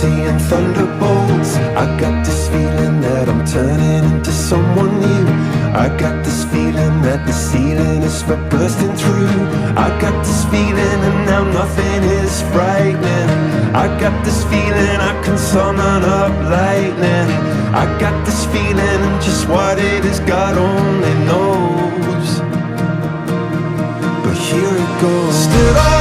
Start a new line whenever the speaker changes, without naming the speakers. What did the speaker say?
seeing thunderbolts. I got this feeling that I'm turning into someone new. I got this feeling that the ceiling is for bursting through. I got this feeling and now nothing is frightening. I got this feeling I can summon up lightning. I got this feeling and just what it is God only knows. But here it goes. Stood